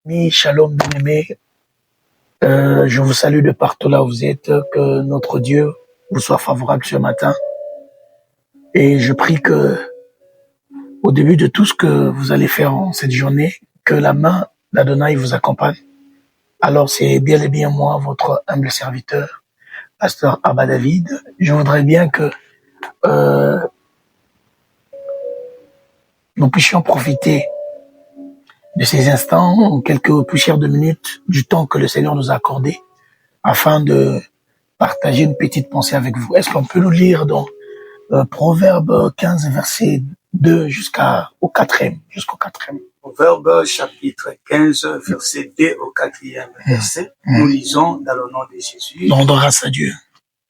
Amis, shalom bien-aimés, je vous salue de partout là où vous êtes, que notre Dieu vous soit favorable ce matin. Et je prie que, au début de tout ce que vous allez faire en cette journée, que la main d'Adonai vous accompagne. Alors c'est bien et bien moi, votre humble serviteur, pasteur Abba David. Je voudrais bien que nous puissions profiter de ces instants, quelques poussières de minutes du temps que le Seigneur nous a accordé, afin de partager une petite pensée avec vous. Est-ce qu'on peut nous lire dans Proverbe 15, verset 2 jusqu'au 4e, jusqu'au 4e. Proverbe chapitre 15, verset 2 au 4e verset. Nous lisons dans le nom de Jésus. Rendons grâce à Dieu.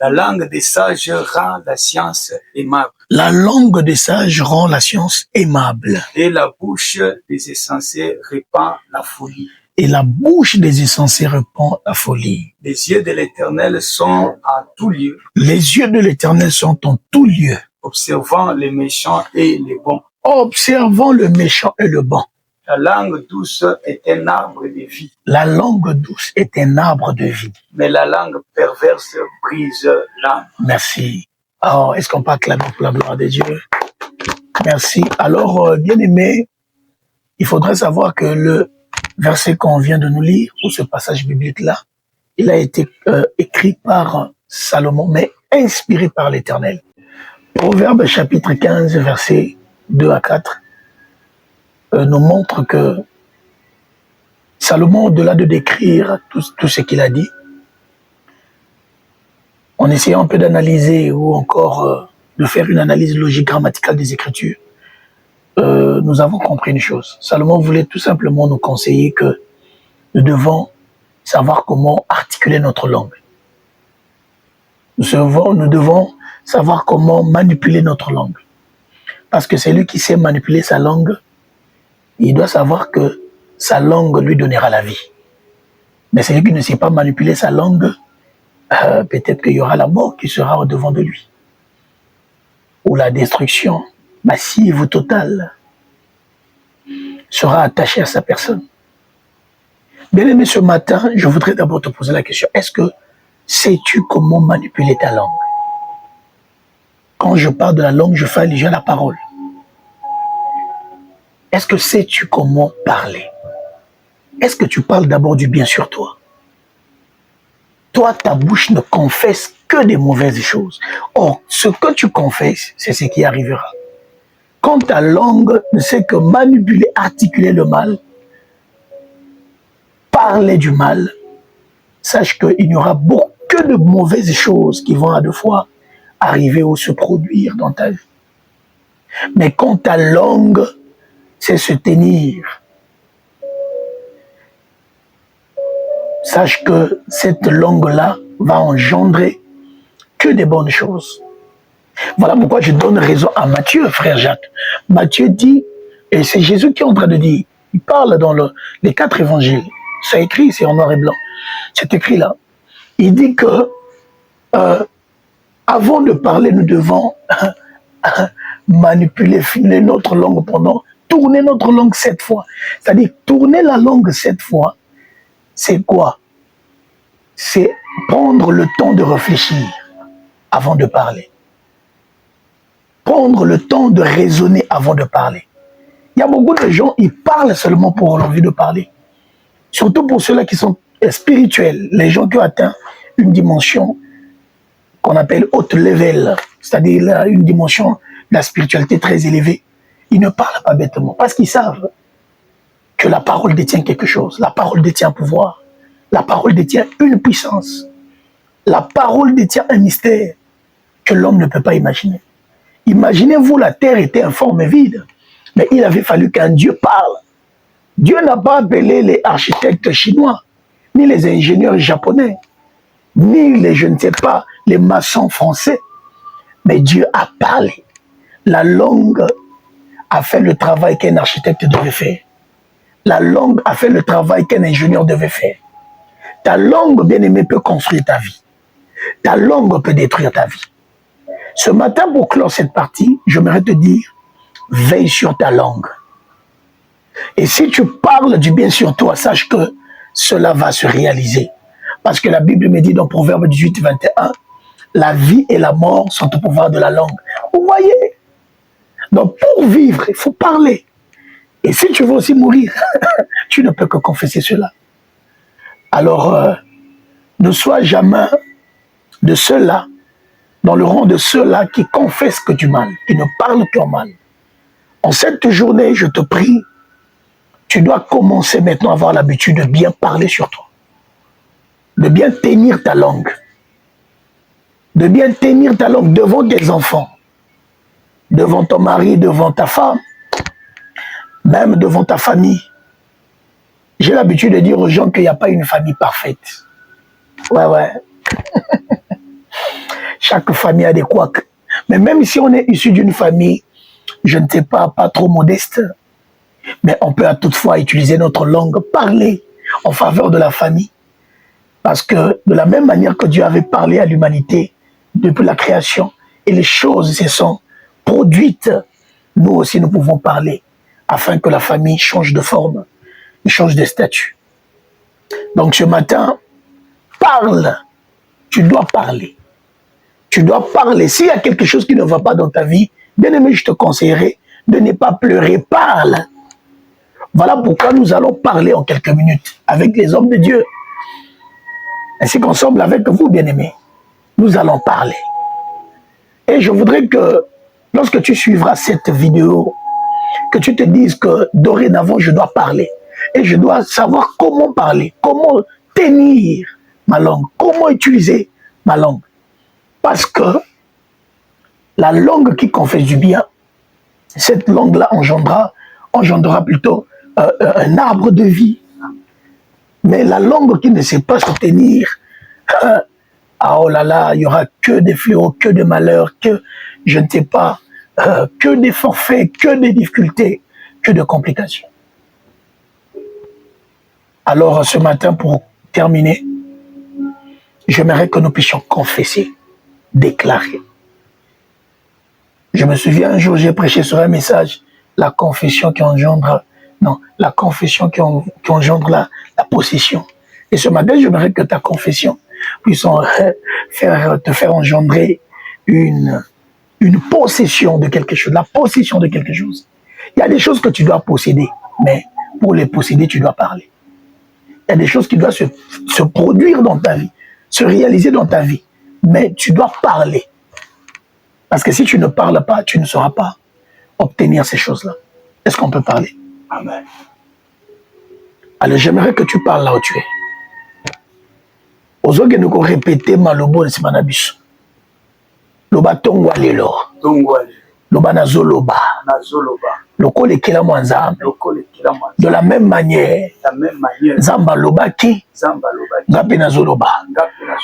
La langue des sages rend la science aimable. La langue des sages rend la science aimable. Et la bouche des insensés répand la folie. Et la bouche des insensés répand la folie. Les yeux de l'Éternel sont à tout lieu. Les yeux de l'Éternel sont en tout lieu. Observant les méchants et les bons. Observant le méchant et le bon. La langue douce est un arbre de vie. La langue douce est un arbre de vie. Mais la langue perverse brise l'âme. Merci. Alors, est-ce qu'on peut acclamer pour la gloire de Dieu? Merci. Alors, bien-aimés, il faudrait savoir que le verset qu'on vient de nous lire, ou ce passage biblique-là, il a été écrit par Salomon, mais inspiré par l'Éternel. Proverbe chapitre 15, versets 2 à 4, nous montre que Salomon, au-delà de décrire tout ce qu'il a dit, en essayant un peu d'analyser ou encore de faire une analyse logique grammaticale des Écritures, nous avons compris une chose. Salomon voulait tout simplement nous conseiller que nous devons savoir comment articuler notre langue. Nous devons savoir comment manipuler notre langue. Parce que celui qui sait manipuler sa langue, il doit savoir que sa langue lui donnera la vie. Mais celui qui ne sait pas manipuler sa langue, peut-être qu'il y aura la mort qui sera au-devant de lui. Ou la destruction massive ou totale sera attachée à sa personne. Bien-aimé, ce matin, je voudrais d'abord te poser la question. Est-ce que sais-tu comment manipuler ta langue? Quand je parle de la langue, je fais allusion à la parole. Est-ce que sais-tu comment parler? Est-ce que tu parles d'abord du bien sur toi? Toi, ta bouche ne confesse que des mauvaises choses. Or, ce que tu confesses, c'est ce qui arrivera. Quand ta langue ne sait que manipuler, articuler le mal, parler du mal, sache qu'il n'y aura que de mauvaises choses qui vont à deux fois arriver ou se produire dans ta vie. Mais quand ta langue sait se tenir, sache que cette langue-là va engendrer que des bonnes choses. Voilà pourquoi je donne raison à Matthieu, frère Jacques. Matthieu dit, et c'est Jésus qui est en train de dire, il parle dans les 4 évangiles, c'est écrit, c'est en noir et blanc, c'est écrit là. Il dit que avant de parler, nous devons manipuler, filer notre langue tourner notre langue 7 fois. C'est-à-dire, tourner la langue 7 fois, c'est quoi? C'est prendre le temps de réfléchir avant de parler. Prendre le temps de raisonner avant de parler. Il y a beaucoup de gens, ils parlent seulement pour l'envie de parler. Surtout pour ceux-là qui sont spirituels, les gens qui ont atteint une dimension qu'on appelle haute level, c'est-à-dire une dimension de la spiritualité très élevée. Ils ne parlent pas bêtement parce qu'ils savent que la parole détient quelque chose. La parole détient un pouvoir. La parole détient une puissance. La parole détient un mystère que l'homme ne peut pas imaginer. Imaginez-vous, la terre était informe et vide, mais il avait fallu qu'un Dieu parle. Dieu n'a pas appelé les architectes chinois, ni les ingénieurs japonais, ni les, je ne sais pas, les maçons français. Mais Dieu a parlé. La langue a fait le travail qu'un architecte devait faire. La langue a fait le travail qu'un ingénieur devait faire. Ta langue, bien-aimée, peut construire ta vie. Ta langue peut détruire ta vie. Ce matin, pour clore cette partie, j'aimerais te dire, veille sur ta langue. Et si tu parles du bien sur toi, sache que cela va se réaliser. Parce que la Bible me dit dans Proverbe 18, 21, la vie et la mort sont au pouvoir de la langue. Vous voyez? Donc pour vivre, il faut parler. Et si tu veux aussi mourir, tu ne peux que confesser cela. Alors, ne sois jamais de ceux-là, dans le rang de ceux-là qui confessent que du mal, qui ne parlent qu'en mal. En cette journée, je te prie, tu dois commencer maintenant à avoir l'habitude de bien parler sur toi, de bien tenir ta langue, devant tes enfants, devant ton mari, devant ta femme, même devant ta famille. J'ai l'habitude de dire aux gens qu'il n'y a pas une famille parfaite. Ouais. Chaque famille a des couacs. Mais même si on est issu d'une famille, je ne sais pas trop modeste, mais on peut toutefois utiliser notre langue, parler en faveur de la famille. Parce que de la même manière que Dieu avait parlé à l'humanité depuis la création, et les choses se sont produites, nous aussi nous pouvons parler, afin que la famille change de forme, change de statut. Donc ce matin, parle, tu dois parler. Tu dois parler. S'il y a quelque chose qui ne va pas dans ta vie, bien aimé, je te conseillerais de ne pas pleurer, parle. Voilà pourquoi nous allons parler en quelques minutes avec les hommes de Dieu. Ainsi qu'ensemble avec vous, bien aimés, nous allons parler. Et je voudrais que, lorsque tu suivras cette vidéo, que tu te dises que dorénavant, je dois parler. Et je dois savoir comment parler, comment tenir ma langue, comment utiliser ma langue. Parce que la langue qui confesse du bien, cette langue-là engendrera plutôt un arbre de vie. Mais la langue qui ne sait pas se tenir, oh là là, il n'y aura que des fléaux, que de malheurs, que, je ne sais pas, que des forfaits, que des difficultés, que de complications. Alors ce matin, pour terminer, j'aimerais que nous puissions confesser, déclarer. Je me souviens un jour, j'ai prêché sur un message, la confession qui engendre, la confession qui engendre la possession. Et ce matin, j'aimerais que ta confession puisse te faire engendrer une possession de quelque chose, la possession de quelque chose. Il y a des choses que tu dois posséder, mais pour les posséder, tu dois parler. Il y a des choses qui doivent se produire dans ta vie, se réaliser dans ta vie, mais tu dois parler. Parce que si tu ne parles pas, tu ne sauras pas obtenir ces choses-là. Est-ce qu'on peut parler? Amen. Alors j'aimerais que tu parles là où tu es. Ozoke nous répéter malobo le simanabiso. Loba tongwa lelo. Loba nazoloba. Loko lekela mwanzambe. De la même manière. Zamba loba ki. Ngape nazoloba.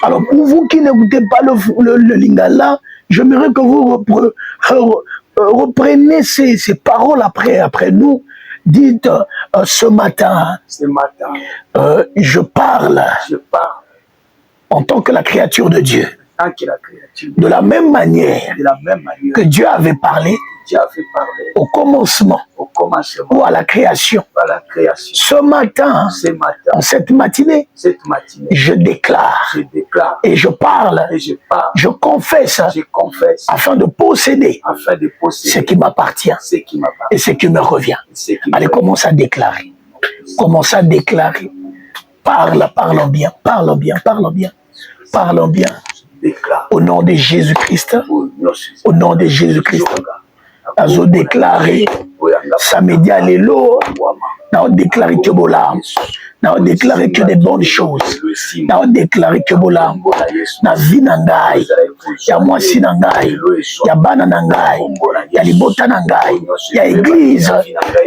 Alors pour vous qui n'écoutez pas le lingala, j'aimerais que vous repreniez ces paroles après nous. Dites ce matin, je parle en tant que la créature de Dieu. De la même manière que Dieu avait parlé au commencement ou à la création. Ce matin, en cette matinée, je déclare et je parle, je confesse afin de posséder ce qui m'appartient et ce qui me revient. Allez, commence à déclarer. Commence à déclarer. Parlons bien, parlons bien, parlons bien, parlons bien. Au nom de Jésus-Christ, au nom de Jésus-Christ, nous déclaré samedi à l'élo, nous déclaré que bolam, nous déclaré que des bonnes choses, nous déclaré que bolam, na vie nangai, ya mwasi nangai, ya bana nangai, ya libota nangai, ya église,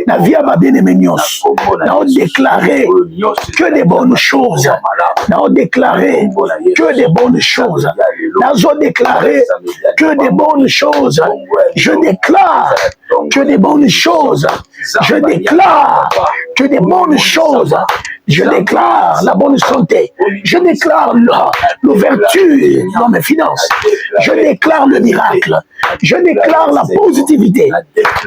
na vie à bien-aimé nyonso, nous déclaré que des bonnes choses, nous déclaré que des bonnes choses, nous déclaré que des bonnes choses. Je déclare que des bonnes choses. Je déclare que des bonnes choses. Je déclare la bonne santé. Je déclare l'ouverture dans mes finances. Je déclare le miracle. Je déclare la positivité.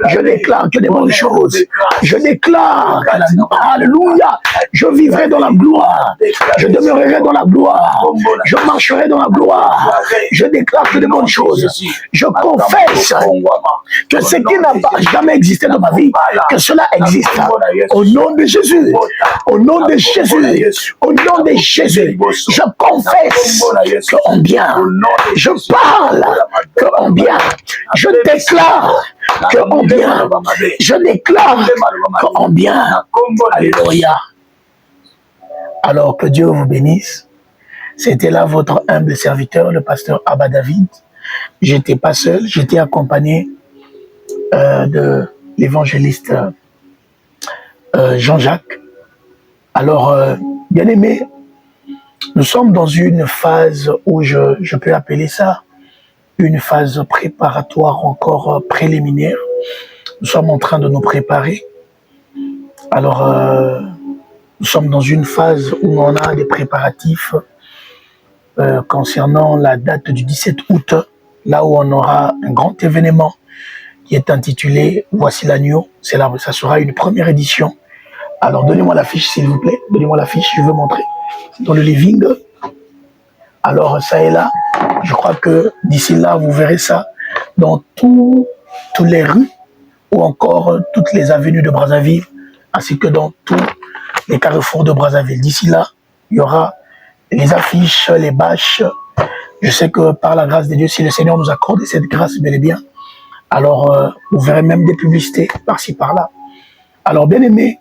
Je déclare que des bonnes choses. Je déclare que alléluia, je vivrai dans la gloire. Je demeurerai dans la gloire. Je marcherai dans la gloire. Je déclare que des bonnes choses. Je confesse que ce qui n'a pas jamais existé dans ma vie, que cela existe. Au nom de Jésus. Au nom de Jésus. Au nom de Jésus. Je confesse que en bien. Je parle que en bien. Je déclare que en bien. Je déclare que en bien. Alléluia. Alors que Dieu vous bénisse. C'était là votre humble serviteur, le pasteur Abba David. J'étais pas seul, j'étais accompagné de l'évangéliste Jean-Jacques. Alors, bien aimé, nous sommes dans une phase où je peux appeler ça une phase préparatoire, encore préliminaire. Nous sommes en train de nous préparer. Alors, nous sommes dans une phase où on a des préparatifs concernant la date du 17 août, là où on aura un grand événement qui est intitulé « Voici l'agneau ». Ça sera une première édition. Alors, donnez-moi la fiche, s'il vous plaît. Donnez-moi la fiche, je veux montrer. C'est dans le living. Alors, ça est là. Je crois que d'ici là, vous verrez ça dans toutes les rues ou encore toutes les avenues de Brazzaville, ainsi que dans tous les carrefours de Brazzaville. D'ici là, il y aura les affiches, les bâches. Je sais que par la grâce de Dieu, si le Seigneur nous accorde cette grâce bel et bien, alors vous verrez même des publicités par-ci, par-là. Alors, bien aimé,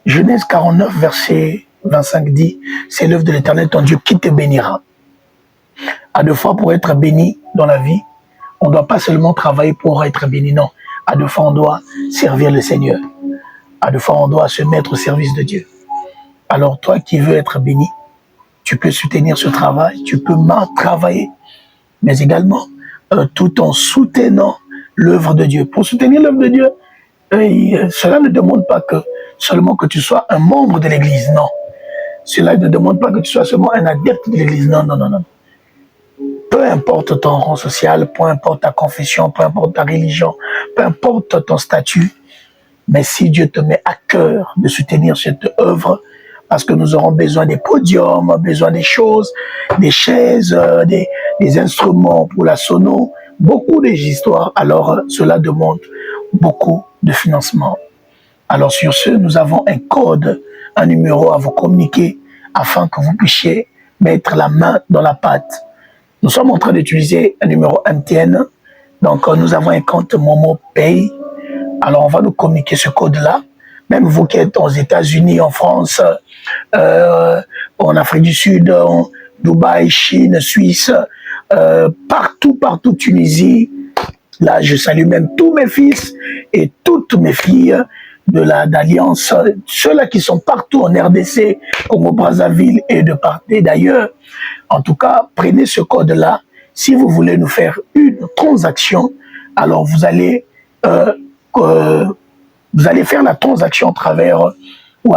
Genèse 49, verset 25 dit, c'est l'œuvre de l'Éternel, ton Dieu, qui te bénira. À deux fois, pour être béni dans la vie, on ne doit pas seulement travailler pour être béni, non. À deux fois, on doit servir le Seigneur. À deux fois, on doit se mettre au service de Dieu. Alors, toi qui veux être béni, tu peux soutenir ce travail, tu peux travailler, mais également tout en soutenant l'œuvre de Dieu. Pour soutenir l'œuvre de Dieu, cela ne demande pas seulement que tu sois un membre de l'Église, non. Cela ne demande pas que tu sois seulement un adepte de l'Église, non, non, non, non. Peu importe ton rang social, peu importe ta confession, peu importe ta religion, peu importe ton statut, mais si Dieu te met à cœur de soutenir cette œuvre, parce que nous aurons besoin des podiums, besoin des choses, des chaises, des instruments pour la sono, beaucoup d'histoires, alors cela demande beaucoup de financement. Alors sur ce, nous avons un code, un numéro à vous communiquer afin que vous puissiez mettre la main dans la pâte. Nous sommes en train d'utiliser un numéro MTN, donc nous avons un compte Momo Pay. Alors on va nous communiquer ce code-là. Même vous qui êtes aux États-Unis, en France, en Afrique du Sud, en Dubaï, Chine, Suisse, partout, Tunisie. Là, je salue même tous mes fils et toutes mes filles de d'Alliance, ceux-là qui sont partout en RDC, Congo Brazzaville et de part et d'ailleurs. En tout cas, prenez ce code-là. Si vous voulez nous faire une transaction, alors vous allez faire la transaction à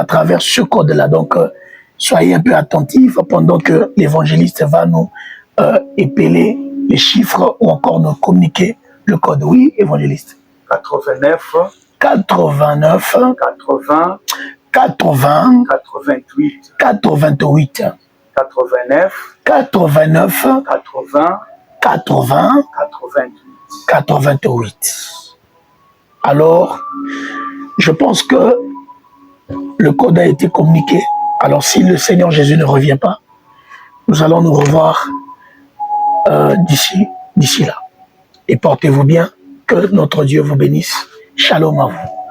travers ce code-là. Donc, soyez un peu attentifs pendant que l'évangéliste va nous épeler les chiffres ou encore nous communiquer le code. Oui, évangéliste. 89 89 80 80 88 88 89 89 80 80 88. 88. Alors, je pense que le code a été communiqué. Alors, si le Seigneur Jésus ne revient pas, nous allons nous revoir d'ici là. Et portez-vous bien, que notre Dieu vous bénisse. Shalom à vous.